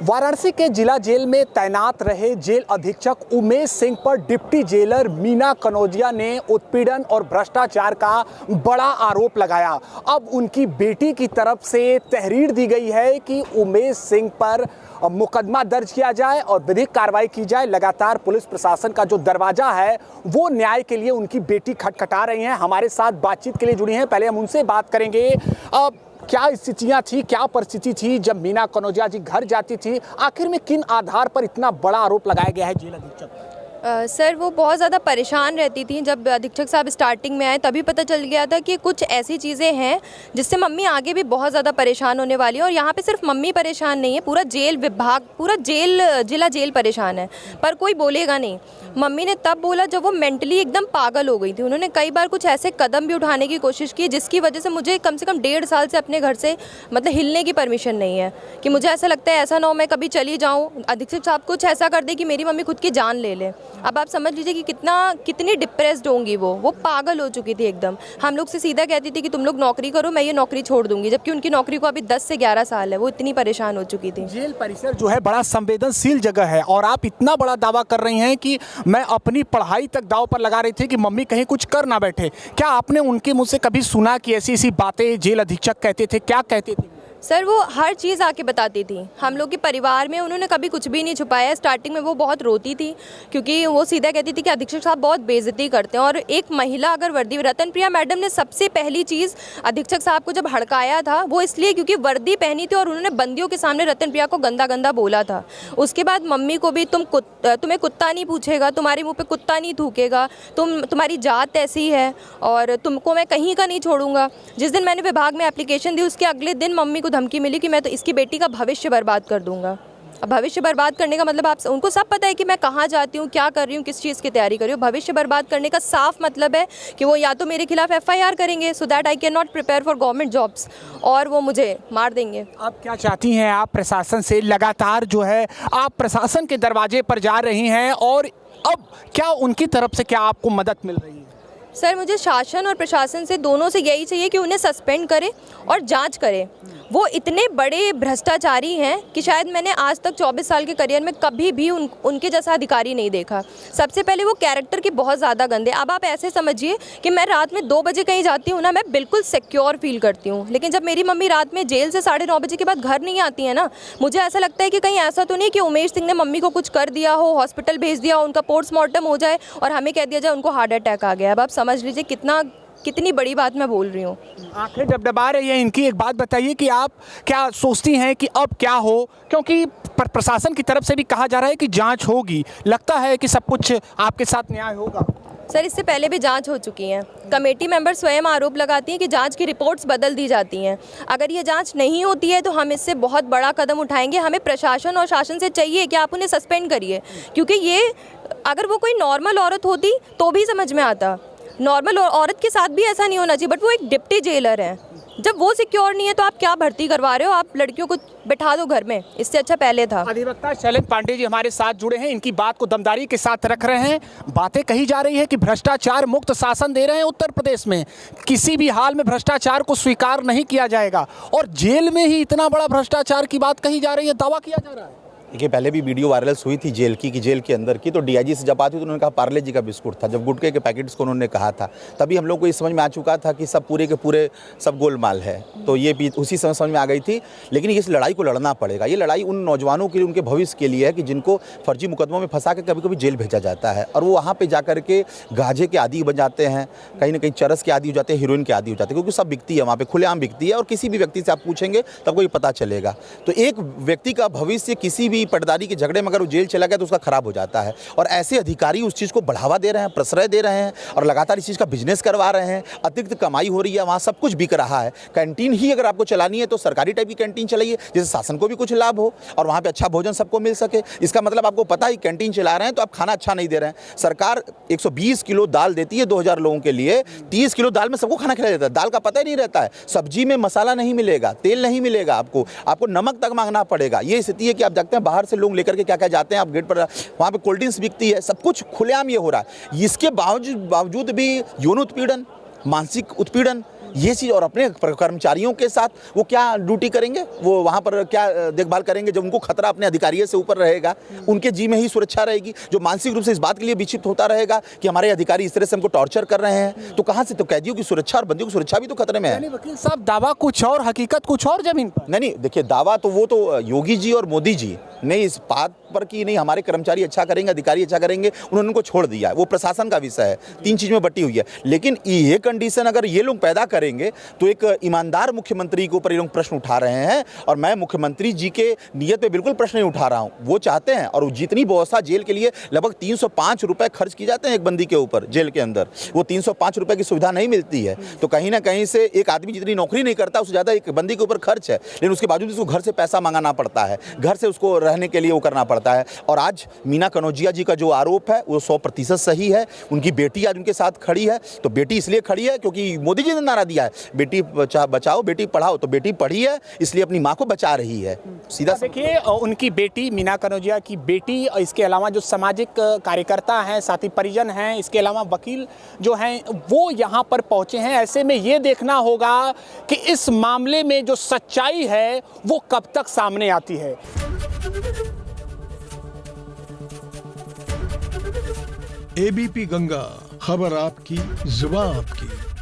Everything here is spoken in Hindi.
वाराणसी के जिला जेल में तैनात रहे जेल अधीक्षक उमेश सिंह पर डिप्टी जेलर मीना कनौजिया ने उत्पीड़न और भ्रष्टाचार का बड़ा आरोप लगाया। अब उनकी बेटी की तरफ से तहरीर दी गई है कि उमेश सिंह पर मुकदमा दर्ज किया जाए और विधिक कार्रवाई की जाए। लगातार पुलिस प्रशासन का जो दरवाजा है वो न्याय के लिए उनकी बेटी खटखटा रही हैं। हमारे साथ बातचीत के लिए जुड़ी हैं, पहले हम उनसे बात करेंगे। क्या स्थितियां थी, क्या परिस्थिति थी जब मीना कनौजिया जी घर जाती थी? आखिर में किन आधार पर इतना बड़ा आरोप लगाया गया है जेल अधीक्षक? सर वो बहुत ज़्यादा परेशान रहती थी। जब अधीक्षक साहब स्टार्टिंग में आए तभी पता चल गया था कि कुछ ऐसी चीज़ें हैं जिससे मम्मी आगे भी बहुत ज़्यादा परेशान होने वाली है। और यहाँ पे सिर्फ मम्मी परेशान नहीं है, पूरा जेल विभाग, पूरा जिला जेल परेशान है, पर कोई बोलेगा नहीं। मम्मी ने तब बोला जब वो मेंटली एकदम पागल हो गई थी। उन्होंने कई बार कुछ ऐसे कदम भी उठाने की कोशिश की जिसकी वजह से मुझे कम से कम 1.5 साल से अपने घर से मतलब हिलने की परमिशन नहीं है। कि मुझे ऐसा लगता है ऐसा ना हो मैं कभी चली जाऊँ, अधीक्षक साहब कुछ ऐसा कर दे कि मेरी मम्मी खुद की जान ले ले। अब आप समझ लीजिए कि कितनी डिप्रेस्ड होंगी वो पागल हो चुकी थी एकदम। हम लोग से सीधा कहती थी कि तुम लोग नौकरी करो, मैं ये नौकरी छोड़ दूंगी, जबकि उनकी नौकरी को अभी 10 से 11 साल है। वो इतनी परेशान हो चुकी थी। जेल परिसर जो है बड़ा संवेदनशील जगह है और आप इतना बड़ा दावा कर रही हैं कि मैं अपनी पढ़ाई तक दाव पर लगा रही थी कि मम्मी कहीं कुछ कर ना बैठे। क्या आपने उनके मुंह से कभी सुना कि ऐसी ऐसी बातें जेल अधीक्षक कहते थे? क्या कहते थे? सर वो हर चीज़ आके बताती थी। हम लोग के परिवार में उन्होंने कभी कुछ भी नहीं छुपाया। स्टार्टिंग में वो बहुत रोती थी क्योंकि वो सीधा कहती थी कि अधीक्षक साहब बहुत बेइज्जती करते हैं। और एक महिला अगर वर्दी, रतन प्रिया मैडम ने सबसे पहली चीज़ अधीक्षक साहब को जब हड़काया था वो इसलिए क्योंकि वर्दी पहनी थी और उन्होंने बंदियों के सामने रतन प्रिया को गंदा गंदा बोला था। उसके बाद मम्मी को भी तुम्हें कुत्ता नहीं पूछेगा, तुम्हारे मुँह पर कुत्ता नहीं थूकेगा, तुम्हारी जात ऐसी है और तुमको मैं कहीं का नहीं छोड़ूंगा। जिस दिन मैंने विभाग में एप्लीकेशन दी उसके अगले दिन मम्मी को धमकी मिली कि मैं तो इसकी बेटी का भविष्य बर्बाद कर दूंगा। अब भविष्य बर्बाद करने का मतलब आप उनको सब पता है कि मैं कहाँ जाती हूँ, क्या कर रही हूँ, किस चीज़ की तैयारी कर रही हूँ। भविष्य बर्बाद करने का साफ मतलब है कि वो या तो मेरे खिलाफ FIR करेंगे so that I can not prepare for government jobs, और वो मुझे मार देंगे। आप क्या चाहती हैं? आप प्रशासन से लगातार जो है आप प्रशासन के दरवाजे पर जा रही हैं और अब क्या उनकी तरफ से क्या आपको मदद मिल रही है? सर मुझे शासन और प्रशासन से दोनों से यही चाहिए कि उन्हें सस्पेंड करे और जांच करे। वो इतने बड़े भ्रष्टाचारी हैं कि शायद मैंने आज तक 24 साल के करियर में कभी भी उनके जैसा अधिकारी नहीं देखा। सबसे पहले वो कैरेक्टर की बहुत ज़्यादा गंदे। अब आप ऐसे समझिए कि मैं रात में 2 बजे कहीं जाती हूँ ना, मैं बिल्कुल सिक्योर फील करती हूँ। लेकिन जब मेरी मम्मी रात में जेल से 9:30 बजे के बाद घर नहीं आती है ना, मुझे ऐसा लगता है कि कहीं ऐसा तो नहीं कि उमेश सिंह ने मम्मी को कुछ कर दिया हो, हॉस्पिटल भेज दिया हो, उनका पोस्टमार्टम हो जाए और हमें कह दिया जाए उनको हार्ट अटैक आ गया। अब आप समझ लीजिए कितनी बड़ी बात मैं बोल रही हूँ। आंखें डबडबा रही है इनकी। एक बात बताइए कि आप क्या सोचती हैं कि अब क्या हो, क्योंकि प्रशासन की तरफ से भी कहा जा रहा है कि जांच होगी, लगता है कि सब कुछ आपके साथ न्याय होगा? सर इससे पहले भी जांच हो चुकी हैं। कमेटी मेंबर स्वयं आरोप लगाती हैं कि जांच की रिपोर्ट्स बदल दी जाती हैं। अगर ये जांच नहीं होती है तो हम इससे बहुत बड़ा कदम उठाएंगे। हमें प्रशासन और शासन से चाहिए कि आप उन्हें सस्पेंड करिए, क्योंकि ये अगर वो कोई नॉर्मल औरत होती तो भी समझ में आता। नॉर्मल औरत के साथ भी ऐसा नहीं होना चाहिए, बट वो एक डिप्टी जेलर है। जब वो सिक्योर नहीं है तो आप क्या भर्ती करवा रहे हो? आप लड़कियों को बिठा दो घर में, इससे अच्छा पहले था। अधिवक्ता शैलेंद्र पांडे जी हमारे साथ जुड़े हैं, इनकी बात को दमदारी के साथ रख रहे हैं। बातें कही जा रही है कि भ्रष्टाचार मुक्त शासन दे रहे हैं उत्तर प्रदेश में, किसी भी हाल में भ्रष्टाचार को स्वीकार नहीं किया जाएगा और जेल में ही इतना बड़ा भ्रष्टाचार की बात कही जा रही है, दावा किया जा रहा है। देखिए पहले भी वीडियो वायरल हुई थी जेल की, कि जेल के अंदर की, तो DIG से जब आती तो उन्होंने कहा पार्ले जी का बिस्कुट था। जब गुटके के पैकेट्स को उन्होंने कहा था तभी हम लोग को ये समझ में आ चुका था कि सब पूरे के पूरे सब गोलमाल है। तो ये भी उसी समय समझ में आ गई थी। लेकिन इस लड़ाई को लड़ना पड़ेगा। ये लड़ाई उन नौजवानों के लिए, उनके भविष्य के लिए है कि जिनको फर्जी मुकदमों में फंसा के कभी कभी जेल भेजा जाता है और वो वहाँ पर जा करके गांजे के आदी बन जाते हैं, कहीं ना कहीं चरस के आदी हो जाते हैं, हीरोइन के आदी हो जाते हैं, क्योंकि सब बिकती है वहाँ पर, खुलेआम बिकती है। और किसी भी व्यक्ति से आप पूछेंगे तो आपको ये पता चलेगा। तो एक व्यक्ति का भविष्य किसी भी पटदारी के झगड़े अगर वो जेल चला गया तो उसका खराब हो जाता है। और ऐसे अधिकारी उस चीज़ को बढ़ावा दे रहे हैं, प्रश्रय दे रहे हैं और लगातार इस चीज़ का बिजनेस करवा रहे हैं। अतिरिक्त कमाई हो रही है, वहाँ सब कुछ बिक रहा है। कैंटीन ही अगर आपको चलानी है तो सरकारी टाइप की कैंटीन चलाइए, जिससे शासन को भी कुछ लाभ हो और वहाँ पे अच्छा भोजन सबको मिल सके। इसका मतलब आपको पता है कैंटीन चला रहे हैं तो आप खाना अच्छा नहीं दे रहे हैं। सरकार 120 किलो दाल देती है 2000 लोगों के लिए, 30 किलो दाल में सबको खाना खिलाया जाता है। दाल का पता ही नहीं रहता है, सब्जी में मसाला नहीं मिलेगा, तेल नहीं मिलेगा, आपको नमक तक मांगना पड़ेगा। ये स्थिति है कि आप देखते हैं बाहर से लोग लेकर के क्या क्या जाते हैं, आप गेट पर वहाँ पे कोल्ड ड्रिंक्स बिकती है, सब कुछ खुलेआम ये हो रहा है। इसके बावजूद भी यौन उत्पीड़न, मानसिक उत्पीड़न ये चीज़, और अपने कर्मचारियों के साथ वो क्या ड्यूटी करेंगे, वो वहाँ पर क्या देखभाल करेंगे जब उनको खतरा अपने अधिकारियों से ऊपर रहेगा, उनके जी में ही सुरक्षा रहेगी। जो मानसिक रूप से इस बात के लिए विक्षिप्त होता रहेगा कि हमारे अधिकारी इस तरह से हमको टॉर्चर कर रहे हैं, तो कहाँ से, तो कैदियों की सुरक्षा और बंदियों की सुरक्षा भी तो खतरे में है। वकील साहब, दावा कुछ और, हकीकत कुछ और जमीन पर। नहीं, देखिए, दावा तो वो तो योगी जी और मोदी जी ने इस बात पर कि नहीं हमारे कर्मचारी अच्छा करेंगे, अधिकारी अच्छा करेंगे, उन्होंने उनको छोड़ दिया है। वो प्रशासन का विषय है, 3 चीज में बटी हुई है। लेकिन ये कंडीशन अगर ये लोग पैदा करेंगे तो एक ईमानदार मुख्यमंत्री के ऊपर ये लोग प्रश्न उठा रहे हैं। और मैं मुख्यमंत्री जी के नियत पे बिल्कुल प्रश्न नहीं उठा रहा हूँ। वो चाहते हैं, और जितनी व्यवस्था जेल के लिए लगभग 305 रुपए खर्च किए जाते हैं एक बंदी के ऊपर जेल के अंदर, वो 305 रुपए की सुविधा नहीं मिलती है। तो कहीं ना कहीं से एक आदमी जितनी नौकरी नहीं करता उससे ज़्यादा एक बंदी के ऊपर खर्च है, लेकिन उसके बावजूद उसको घर से पैसा मंगाना पड़ता है, घर से उसको रहने के लिए वो करना पड़ता है। और आज मीना कनौजिया जी का जो आरोप है वो 100% सही है। उनकी बेटी आज उनके साथ खड़ी है, तो बेटी इसलिए खड़ी है क्योंकि मोदी जी ने नारा दिया है, बेटी बचाओ बेटी पढ़ाओ, तो बेटी पढ़ी है इसलिए अपनी माँ को बचा रही है। सीधा देखिए, उनकी बेटी मीना कनौजिया की बेटी, इसके अलावा जो सामाजिक कार्यकर्ता हैं, साथी परिजन हैं, इसके अलावा वकील जो हैं वो यहाँ पर पहुँचे हैं। ऐसे में ये देखना होगा कि इस मामले में जो सच्चाई है वो कब तक सामने आती है। एबीपी गंगा, खबर आपकी, जुबान आपकी।